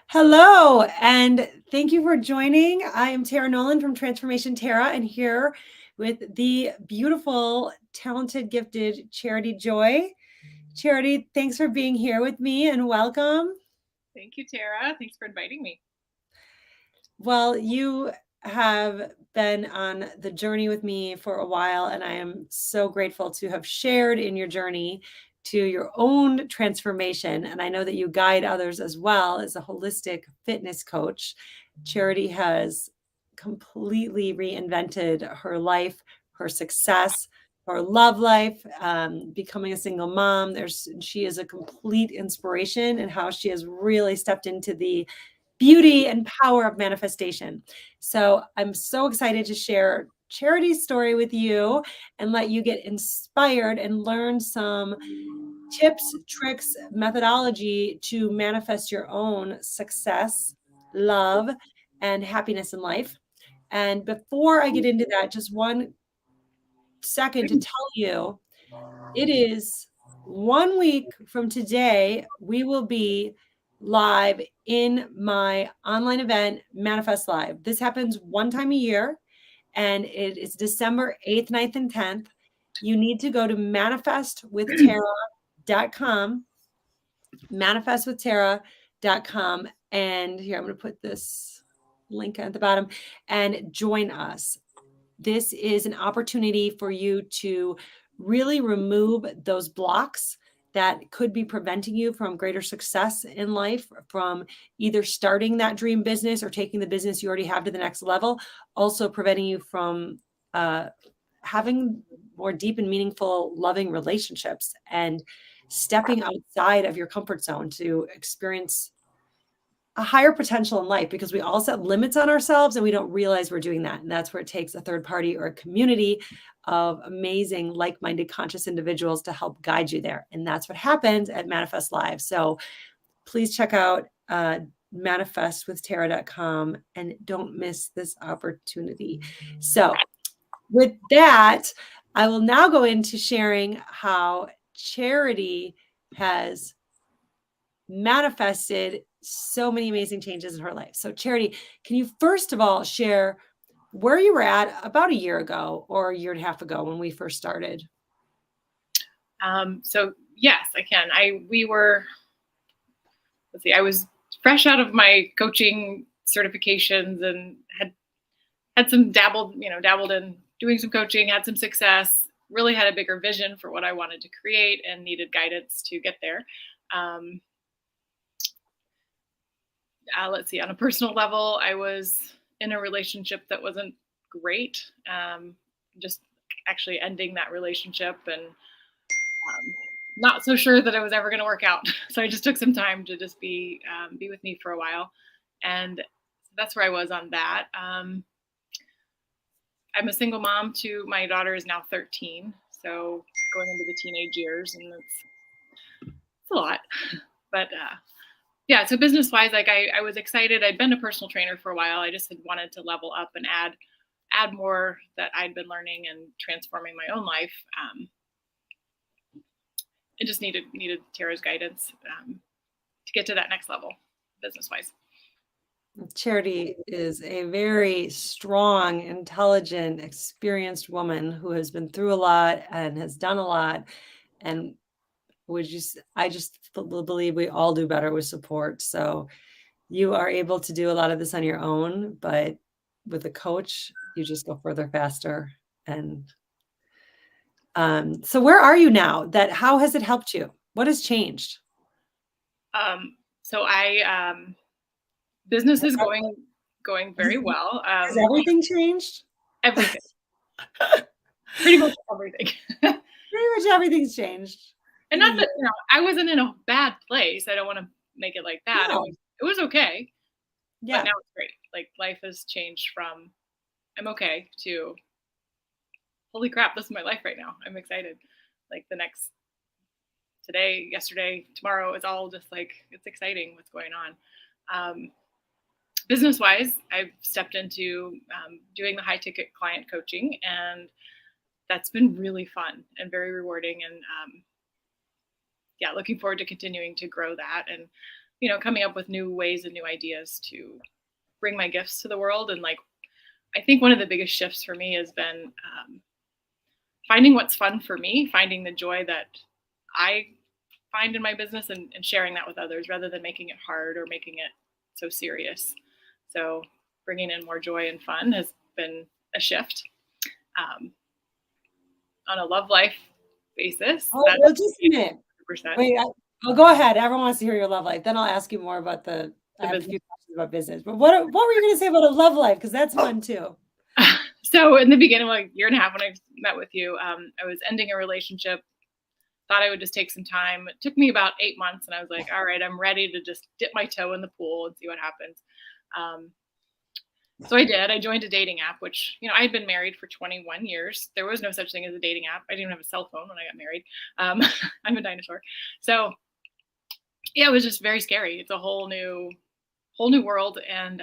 Hello, and thank you for joining. I am Tara Nolan from Transformation Tara, and here with the beautiful, talented, gifted Charity Joy. Charity, thanks for being here with me and welcome. Thank you, Tara. Thanks for inviting me. Well, you have been on the journey with me for a while, and I am so grateful to have shared in your journey to your own transformation. And I know that you guide others as well as a holistic fitness coach. Charity has completely reinvented her life, her success, her love life, becoming a single mom. She is a complete inspiration in how she has really stepped into the beauty and power of manifestation. So I'm so excited to share Charity's story with you and let you get inspired and learn some tips, tricks, methodology to manifest your own success, love, and happiness in life. And before I get into that, just 1 second to tell you, it is 1 week from today, we will be live in my online event, Manifest Live. This happens one time a year, and it is December 8th, 9th, and 10th. You need to go to manifestwithtara.com, manifestwithtara.com. And here, I'm going to put this link at the bottom and join us. This is an opportunity for you to really remove those blocks that could be preventing you from greater success in life, from either starting that dream business or taking the business you already have to the next level, also preventing you from having more deep and meaningful, loving relationships and stepping outside of your comfort zone to experience a higher potential in life, because we all set limits on ourselves and we don't realize we're doing that. And that's where it takes a third party or a community of amazing, like-minded, conscious individuals to help guide you there. And that's what happens at Manifest Live. So please check out manifestwithtara.com and don't miss this opportunity. So with that, I will now go into sharing how Charity has manifested so many amazing changes in her life. So Charity, can you first of all share where you were at about a year ago or a year and a half ago when we first started? So yes, I can. I was fresh out of my coaching certifications and had some dabbled in doing some coaching, had some success, really had a bigger vision for what I wanted to create and needed guidance to get there. Let's see, on a personal level, I was in a relationship that wasn't great. Just actually ending that relationship and not so sure that it was ever going to work out. So I just took some time to just be with me for a while, and that's where I was on that. I'm a single mom too. My daughter is now 13, so going into the teenage years, and it's a lot. But yeah, so business wise, like I was excited. I'd been a personal trainer for a while. I just had wanted to level up and add more that I'd been learning and transforming my own life. I just needed Tara's guidance to get to that next level, business wise. Charity is a very strong, intelligent, experienced woman who has been through a lot and has done a lot. And I just believe we all do better with support. So you are able to do a lot of this on your own, but with a coach, you just go further faster. And so where are you now? How has it helped you? What has changed? So business is going very well. Has everything changed? Everything. Pretty much everything. Pretty much everything's changed. And not that, I wasn't in a bad place. I don't want to make it like that. No. It was okay. Yeah. But now it's great. Like life has changed from I'm okay to holy crap, this is my life right now. I'm excited. Like the next today, yesterday, tomorrow, it's all just like it's exciting what's going on. Business wise, I've stepped into doing the high ticket client coaching, and that's been really fun and very rewarding. And yeah, looking forward to continuing to grow that. And coming up with new ways and new ideas to bring my gifts to the world. And like, I think one of the biggest shifts for me has been finding what's fun for me, finding the joy that I find in my business, and sharing that with others rather than making it hard or making it so serious. So bringing in more joy and fun has been a shift. On a love life basis, Oh, that's well, just a minute. 100% Wait, oh, go ahead. Everyone wants to hear your love life. Then I'll ask you more about I the have a business. few questions about business. But what were you going to say about a love life? Because that's fun too. So in the beginning, like a year and a half when I met with you, I was ending a relationship. Thought I would just take some time. It took me about 8 months, and I was like, all right, I'm ready to just dip my toe in the pool and see what happens. So I did. I joined a dating app, which, I had been married for 21 years. There was no such thing as a dating app. I didn't even have a cell phone when I got married. I'm a dinosaur. So yeah, it was just very scary. It's a whole new world. And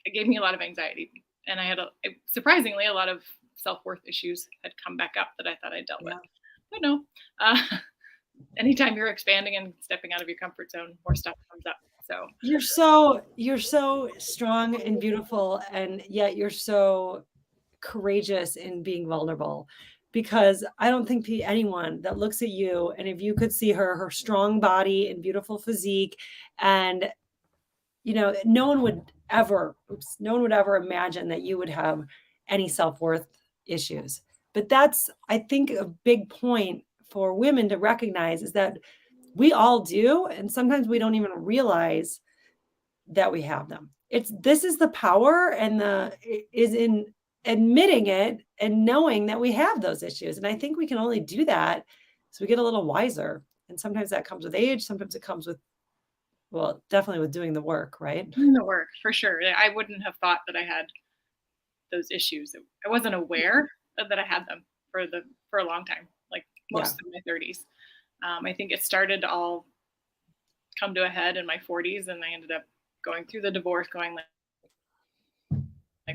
it gave me a lot of anxiety. And I had surprisingly, a lot of self-worth issues had come back up that I thought I dealt with. But no, anytime you're expanding and stepping out of your comfort zone, more stuff comes up. So you're so strong and beautiful, and yet you're so courageous in being vulnerable, because I don't think anyone that looks at you, and if you could see her strong body and beautiful physique, and no one would ever imagine that you would have any self-worth issues. But that's, I think, a big point for women to recognize, is that we all do, and sometimes we don't even realize that we have them. This is the power, and is in admitting it and knowing that we have those issues. And I think we can only do that so we get a little wiser. And sometimes that comes with age. Sometimes it comes with, well, definitely with doing the work, right? doing the work for sure. I wouldn't have thought that I had those issues. I wasn't aware that I had them for a long time, like most of my 30s. I think it started to all come to a head in my 40s, and I ended up going through the divorce, going like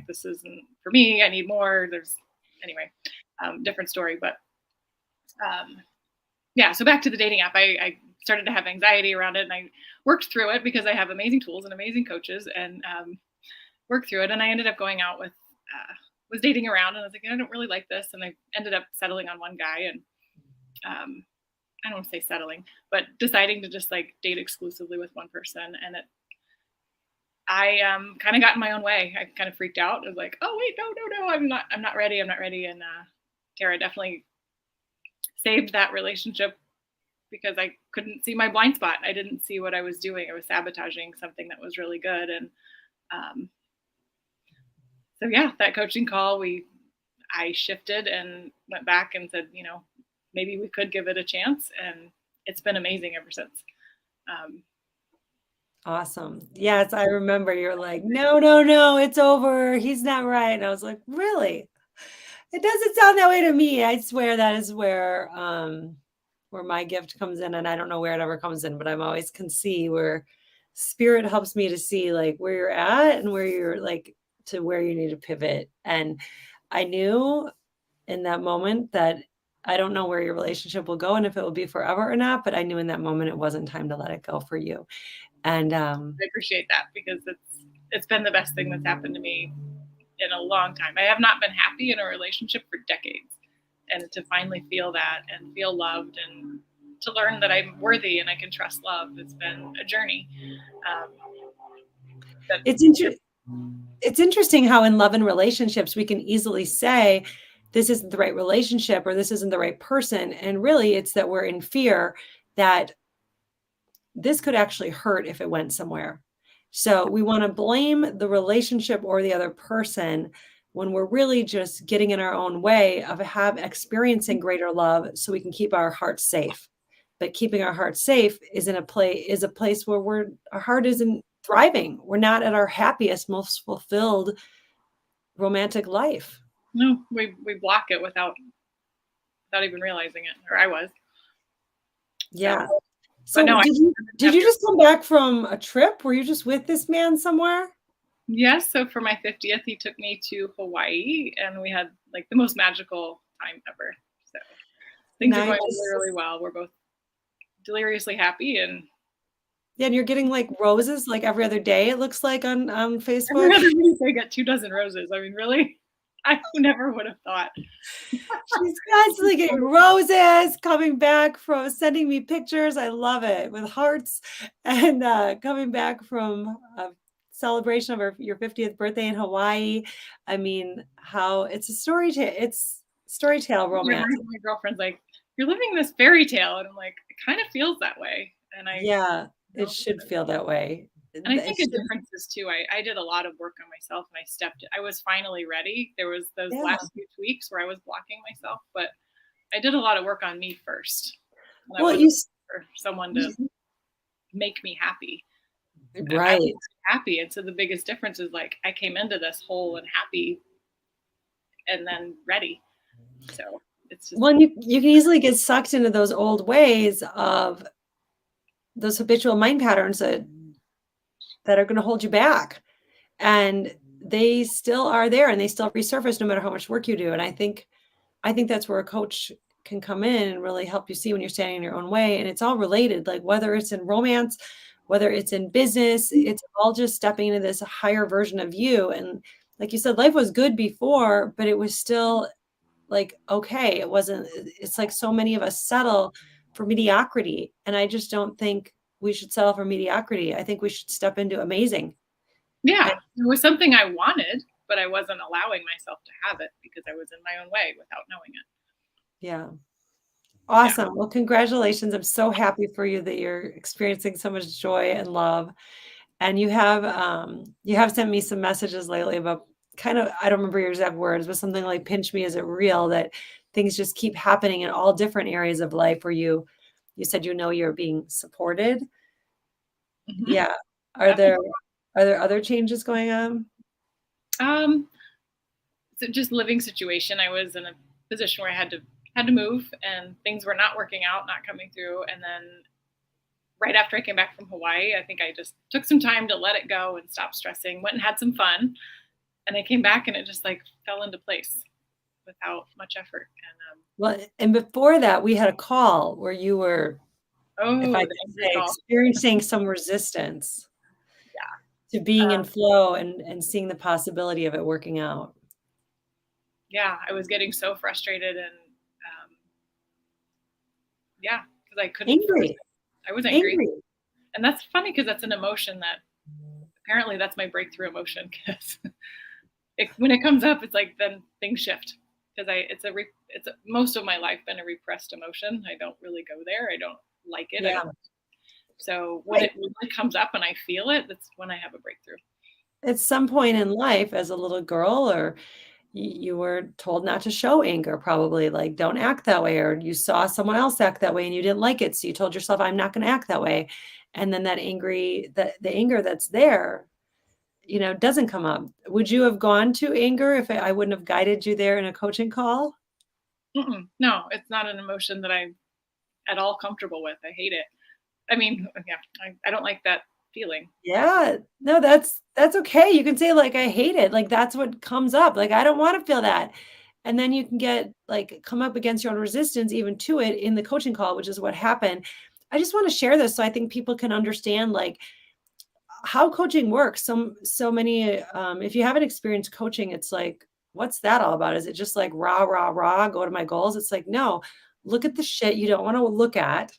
this isn't for me. I need more. Anyway, different story. But yeah, so back to the dating app. I started to have anxiety around it, and I worked through it because I have amazing tools and amazing coaches, and worked through it. And I ended up going out was dating around, and I was like, I don't really like this. And I ended up settling on one guy, and I don't want to say settling, but deciding to just like date exclusively with one person. And I kind of got in my own way. I kind of freaked out. I was like, oh wait, no, I'm not ready. And Tara definitely saved that relationship because I couldn't see my blind spot. I didn't see what I was doing. I was sabotaging something that was really good. And so yeah, that coaching call, I shifted and went back and said, maybe we could give it a chance. And it's been amazing ever since. Awesome. Yes, I remember you're like, no, it's over. He's not right. And I was like, really? It doesn't sound that way to me. I swear that is where my gift comes in, and I don't know where it ever comes in, but I'm always can see where spirit helps me to see like where you're at and where you're like to where you need to pivot. And I knew in that moment that I don't know where your relationship will go and if it will be forever or not, but I knew in that moment it wasn't time to let it go for you. And I appreciate that because it's been the best thing that's happened to me in a long time. I have not been happy in a relationship for decades. And to finally feel that and feel loved and to learn that I'm worthy and I can trust love, it's been a journey. It's interesting how in love and relationships, we can easily say, this isn't the right relationship or this isn't the right person. And really it's that we're in fear that this could actually hurt if it went somewhere. So we want to blame the relationship or the other person when we're really just getting in our own way of experiencing greater love so we can keep our hearts safe. But keeping our hearts safe is a place where our heart isn't thriving. We're not at our happiest, most fulfilled romantic life. No, we block it without even realizing it, or I was. Yeah. So no, did you just come back from a trip? Were you just with this man somewhere? Yes. So for my 50th, he took me to Hawaii and we had like the most magical time ever. So things are going really, really well. We're both deliriously happy and Yeah, and you're getting, like, roses, like, every other day, it looks like on Every Facebook. other week I get 2 dozen roses. I mean, really? I never would have thought. She's constantly getting roses, coming back from sending me pictures, I love it, with hearts, and, coming back from a celebration of your 50th birthday in Hawaii. I mean, how it's story tale romance. My girlfriend's like, "You're living this fairy tale," and I'm like, "It kind of feels that way." And I Yeah, it don't should feel that way. and I It think a should difference is too, I did a lot of work on myself and I was finally ready. There was those yeah. last few weeks where I was blocking myself, but I did a lot of work on me first. And I Well, wasn't for someone to make me happy. I was right. happy. And so the biggest difference is like I came into this whole and happy and then ready. So it's just Well, and you can easily get sucked into those old ways of those habitual mind patterns that are gonna hold you back, and they still are there, and they still resurface no matter how much work you do, and I think that's where a coach can come in and really help you see when you're standing in your own way, and it's all related, like, whether it's in romance, whether it's in business, it's all just stepping into this higher version of you, and like you said, life was good before, but it was still, like, okay, it wasn't it's like so many of us settle for mediocrity, and I just don't think we should settle for mediocrity. I think we should step into amazing. And yeah, it was something I wanted, but I wasn't allowing myself to have it because I was in my own way without knowing it. yeah. Yeah. Awesome. Well, congratulations. I'm so happy for you that you're experiencing so much joy and love. And you have sent me some messages lately about kind of I don't remember your exact words, but something like pinch me, is it real that things just keep happening in all different areas of life where you said you're being supported. Mhm. Yeah. Are there Definitely. are there other changes going on? Um, so just living situation. I was in a position where I had to move and things were not working out, not coming through. And then right after I came back from Hawaii, I think I just took some time to let it go and stop stressing, went and had some fun. And I came back and it just like fell into place without much effort. And Well, and before that, we had a call where you were, if I oh, the could angry say, call. experiencing some resistance Yeah. to being in Um, flow and seeing the possibility of it working out. yeah, I was getting so frustrated and yeah, because I couldn't force Angry, it. I was angry. angry. And that's funny because that's an emotion that apparently that's my breakthrough emotion because when it comes up, it's like then things shift because most of my life been a repressed emotion. I don't really go there. I don't like it. I Yeah, don't. So when right. it really comes up and I feel it, that's when I have a breakthrough. At some point in life as a little girl or you were told not to show anger probably, like, "Don't act that way," or you saw someone else act that way and you didn't like it, so you told yourself, "I'm not gonna act that way." And then the anger that's there, doesn't come up. Would you have gone to anger if I wouldn't have guided you there in a coaching call? Mm-mm. No, it's not an emotion that I'm at all comfortable with. I hate it. I mean, yeah, I don't like that feeling. Yeah. No, that's okay. You can say, like, "I hate it." Like, that's what comes up. Like, "I don't wanna feel that." And then you can come up against your own resistance even to it in the coaching call, which is what happened. I just wanna share this so I think people can understand, like, how coaching works. So many, if you haven't experienced coaching, it's like, "What's that all about? Is it just like rah, rah, rah, go to my goals?" It's like, "No, look at the shit you don't wanna look at,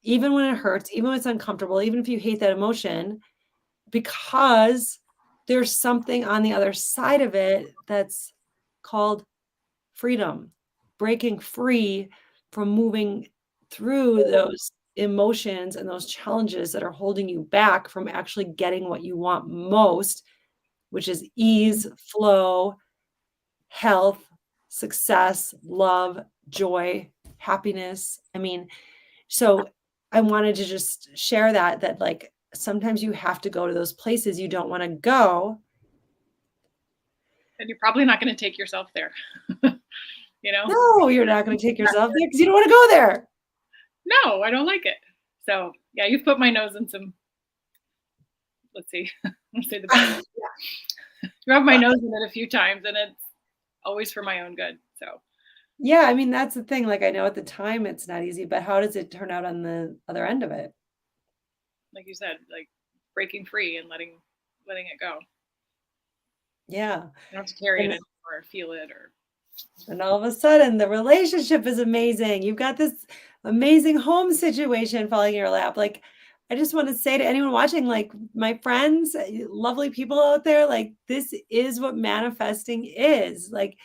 even when it hurts, even when it's uncomfortable, even if you hate that emotion, because there's something on the other side of it that's called freedom, breaking free from moving through those emotions and those challenges that are holding you back from actually getting what you want most, which is ease, flow, health, success, love, joy, happiness. I mean, so I wanted to just share that like sometimes you have to go to those places you don't want to go. And you're probably not going to take yourself there. you know? No, you're not going to take yourself there because you don't want to go there. No, I don't like it. So yeah, you've put my nose in some, let's see, let's say the bad word. Rub my nose in it a few times and it's always for my own good. So Yeah, I mean, that's the thing. Like, I know at the time it's not easy, but how does it turn out on the other end of it? like you said, like breaking free and letting it go. Yeah. You don't have to carry it And, anymore or feel it or and all of a sudden, the relationship is amazing. You've got this amazing home situation falling in your lap. Like, I just want to say to anyone watching, like my friends, lovely people out there, like this is what manifesting is. Like,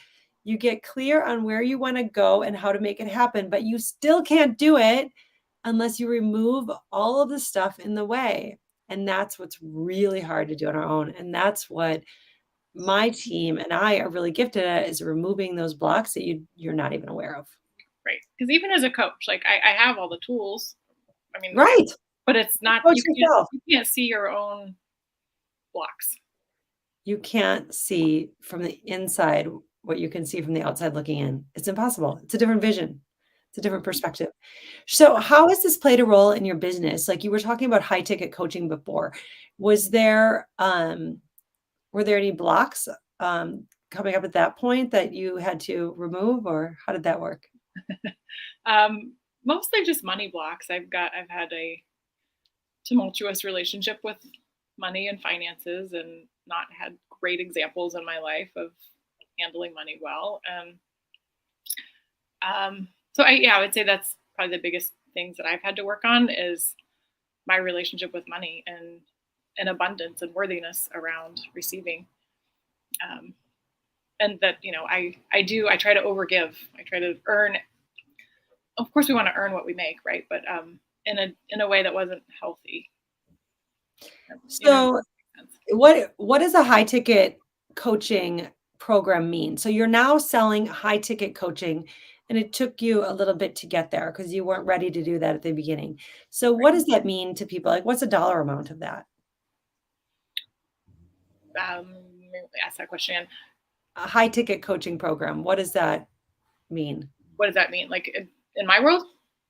you get clear on where you want to go and how to make it happen, but you still can't do it unless you remove all of the stuff in the way. And that's what's really hard to do on our own. And that's what my team and I are really gifted at, is removing those blocks that you're not even aware of. right. Because even as a coach, like I have all the tools. I mean, Right. but it's not Coach yourself. you can't see your own blocks. You can't see from the inside what you can see from the outside looking in. It's impossible. It's a different vision. It's a different perspective. So how has this played a role in your business? Like you were talking about high ticket coaching before. Was there were there any blocks coming up at that point that you had to remove, or how did that work? Mostly just money blocks. I've had a tumultuous relationship with money and finances and not had great examples in my life of handling money well. So I would say that's probably the biggest things that I've had to work on is my relationship with money and abundance and worthiness around receiving. Um, and that, I try to overgive. I try to earn. Of course we want to earn what we make, right? But in a way that wasn't healthy. So what does a high ticket coaching program mean? So you're now selling high ticket coaching, and it took you a little bit to get there because you weren't ready to do that at the beginning. So what does that mean to people? Like what's a dollar amount of that? Ask that question again. A high ticket coaching program, what does that mean? What does that mean? Like in my world?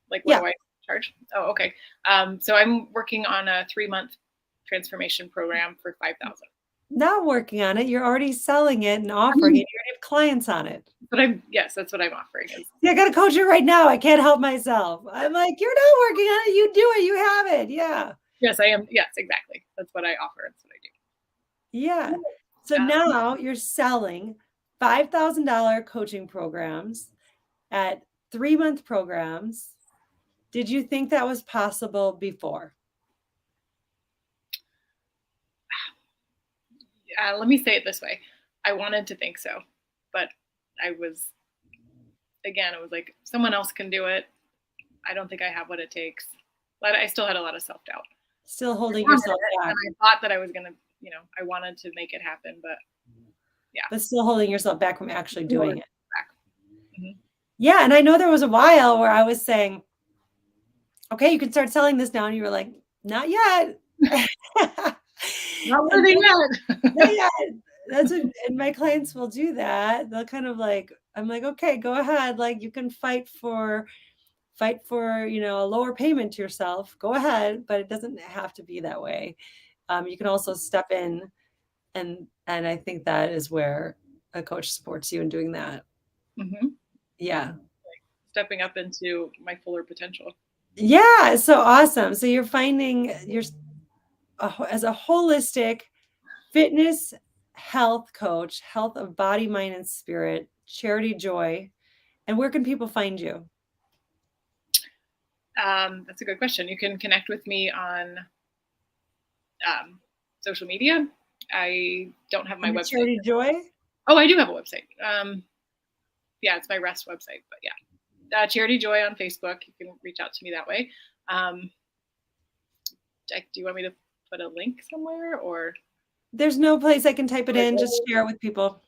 Like what do I charge? Oh, okay. So I'm working on a 3-month transformation program for 5,000. Not working on it. You're already selling it and offering it. You already have clients on it. But yes, that's what I'm offering. Yeah, I got to coach it right now. I can't help myself. I'm like, you're not working on it. You do it. You have it. Yeah. Yes, I am. Yes, exactly. That's what I offer. That's what I do. Yeah. So now you're selling $5,000 coaching programs at 3-month programs. Did you think that was possible before? Let me say it this way. I wanted to think so, but it was like someone else can do it. I don't think I have what it takes. But I still had a lot of self-doubt. Still holding yourself back. And I thought that I was going to, I wanted to make it happen, but yeah. But still holding yourself back from actually doing it. Mm-hmm. Yeah. And I know there was a while where I was saying, okay, you can start selling this now. And you were like, not yet. Not worthy yet. Not yet. That's what, and my clients will do that. They'll kind of like, I'm like, okay, go ahead. Like you can fight for, a lower payment to yourself. Go ahead, but it doesn't have to be that way. You can also step in, and I think that is where a coach supports you in doing that. Mm-hmm. Yeah. Like stepping up into my fuller potential. Yeah. It's so awesome. So you're finding as a holistic fitness health coach, health of body, mind, and spirit, Charity Joy. And where can people find you? That's a good question. You can connect with me on social media. I don't have my website. Charity Joy? Oh, I do have a website. Yeah, it's my rest website, but yeah. Charity Joy on Facebook. You can reach out to me that way. Jack, do you want me to put a link somewhere, or? There's no place I can type it in. Just share it with people.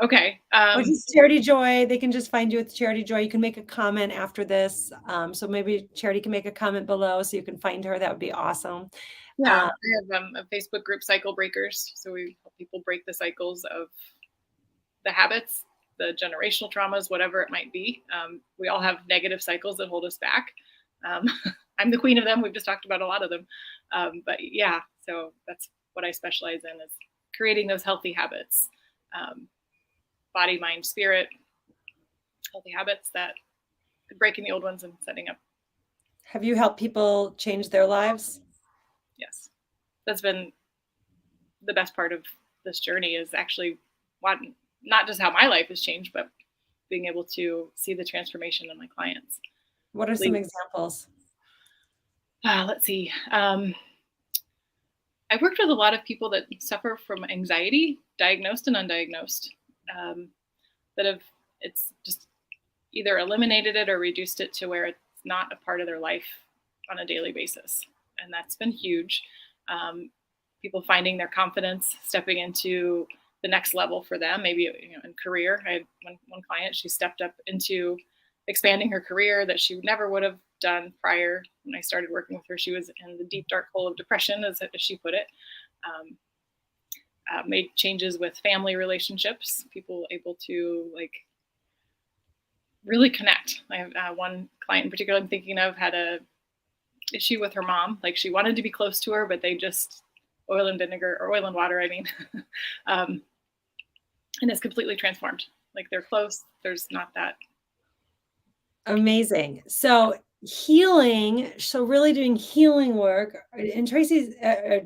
Okay. Or just Charity Joy. They can just find you with Charity Joy. You can make a comment after this. So maybe Charity can make a comment below so you can find her. That would be awesome. Yeah, I have a Facebook group, Cycle Breakers. So we help people break the cycles of the habits, the generational traumas, whatever it might be. We all have negative cycles that hold us back. I'm the queen of them. We've just talked about a lot of them. But yeah, so that's what I specialize in, is creating those healthy habits. Body, mind, spirit, healthy habits, that breaking the old ones and setting up. Have you helped people change their lives? Yes. That's been the best part of this journey, is actually what, not just how my life has changed, but being able to see the transformation in my clients. What are some Please. examples? Let's see. I've worked with a lot of people that suffer from anxiety, diagnosed and undiagnosed, um, that have, it's just either eliminated it or reduced it to where it's not a part of their life on a daily basis. And that's been huge. People finding their confidence, stepping into the next level for them, maybe, in career. I had one client, she stepped up into expanding her career that she never would have done prior. When I started working with her, she was in the deep dark hole of depression, as she put it. Um, Made changes with family relationships, people able to really connect. I have one client in particular I'm thinking of had a issue with her mom. Like, she wanted to be close to her, but they just oil and vinegar, or oil and water, I mean, um, and it's completely transformed. Like, they're close. There's not that. Amazing. So healing, so really doing healing work. And Tracy's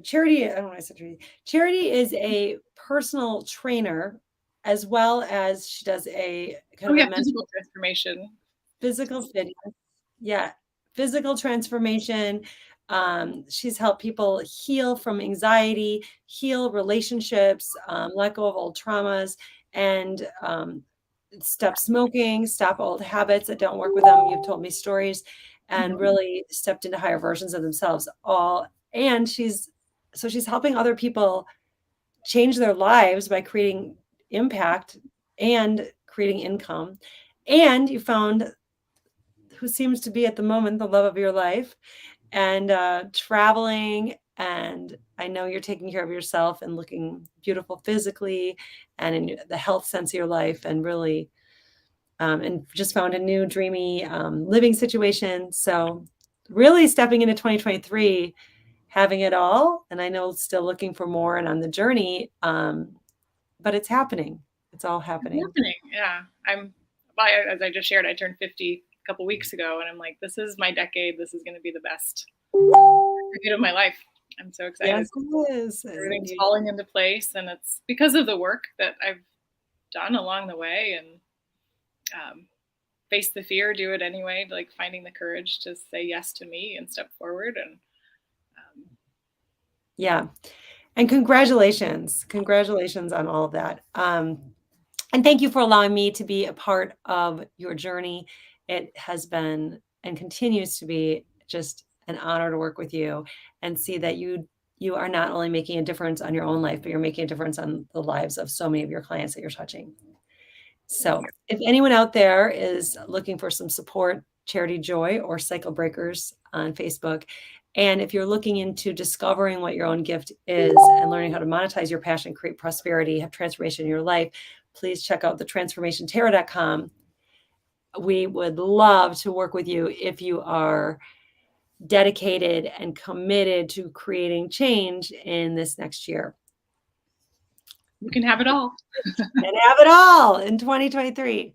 Charity, I don't know why I said Tracy. Charity is a personal trainer, as well as she does a kind of a Physical transformation. physical fitness. Yeah, physical transformation. She's helped people heal from anxiety, heal relationships, let go of old traumas, and stop smoking, stop old habits that don't work with them. You've told me stories, and really stepped into higher versions of themselves. And she's helping other people change their lives by creating impact and creating income. And you found who seems to be at the moment the love of your life, and traveling. And I know you're taking care of yourself and looking beautiful physically and in the health sense of your life, and really and just found a new dreamy living situation. So really stepping into 2023, having it all. And I know still looking for more and on the journey, but it's happening. It's all happening. Yeah. As I just shared, I turned 50 a couple weeks ago, and I'm like, this is my decade. This is going to be the best decade of my life. I'm so excited. Yes, it is. Everything's falling into place, and it's because of the work that I've done along the way, and face the fear, do it anyway, like finding the courage to say yes to me and step forward. And yeah. And congratulations on all of that. And thank you for allowing me to be a part of your journey. It has been and continues to be just an honor to work with you and see that you are not only making a difference on your own life, but you're making a difference on the lives of so many of your clients that you're touching. So if anyone out there is looking for some support, Charity Joy or Cycle Breakers on Facebook. And if you're looking into discovering what your own gift is and learning how to monetize your passion, create prosperity, have transformation in your life, please check out thetransformationtarot.com. We would love to work with you if you are dedicated and committed to creating change in this next year. You can have it all. And have it all in 2023.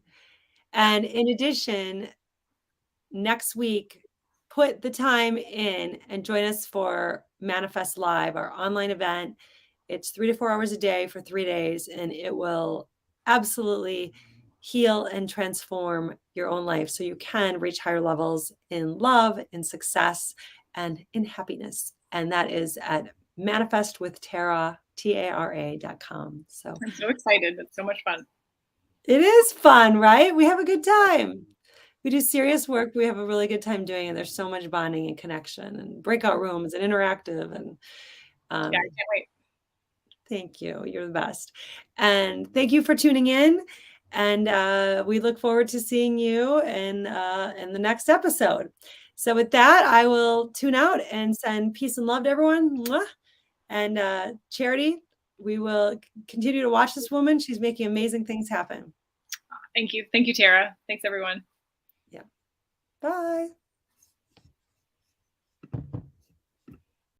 And in addition, next week, put the time in and join us for Manifest Live, our online event. It's 3 to 4 hours a day for 3 days, and it will absolutely heal and transform your own life so you can reach higher levels in love, in success, and in happiness. And that is at manifestwithtara.com. So I'm so excited. It's so much fun. It is fun, right? We have a good time. We do serious work. We have a really good time doing it. There's so much bonding and connection, and breakout rooms and interactive. And yeah, I can't wait. Thank you. You're the best. And thank you for tuning in. And we look forward to seeing you in the next episode. So with that, I will tune out and send peace and love to everyone. Mwah. And Charity, we will continue to watch this woman. She's making amazing things happen. Thank you. Thank you, Tara. Thanks, everyone. Yeah. Bye.